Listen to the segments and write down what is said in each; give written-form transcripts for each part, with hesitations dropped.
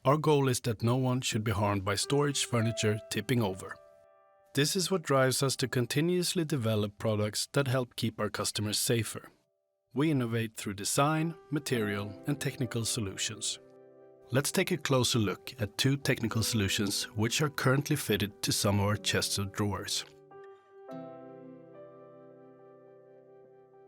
Our goal is that no one should be harmed by storage furniture tipping over. This is what drives us to continuously develop products that help keep our customers safer. We innovate through design, material, and technical solutions. Let's take a closer look at two technical solutions which are currently fitted to some of our chests of drawers.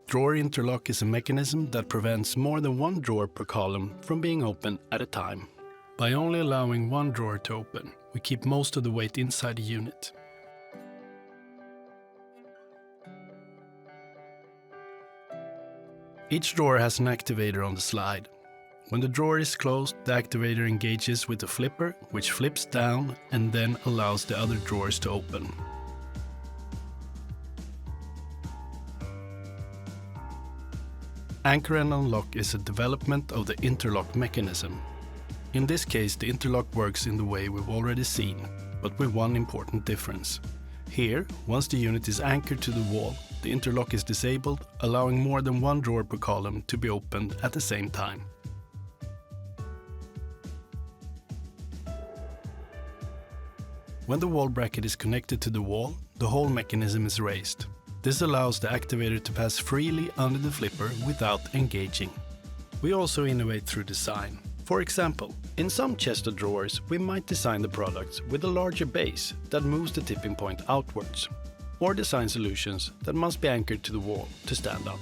Drawer interlock is a mechanism that prevents more than one drawer per column from being open at a time. By only allowing one drawer to open, we keep most of the weight inside the unit. Each drawer has an activator on the slide. When the drawer is closed, the activator engages with the flipper, which flips down and then allows the other drawers to open. Anchor and unlock is a development of the interlock mechanism. In this case, the interlock works in the way we've already seen, but with one important difference. Here, once the unit is anchored to the wall, the interlock is disabled, allowing more than one drawer per column to be opened at the same time. When the wall bracket is connected to the wall, the whole mechanism is raised. This allows the activator to pass freely under the flipper without engaging. We also innovate through design. For example, in some chest of drawers, we might design the products with a larger base that moves the tipping point outwards, or design solutions that must be anchored to the wall to stand up.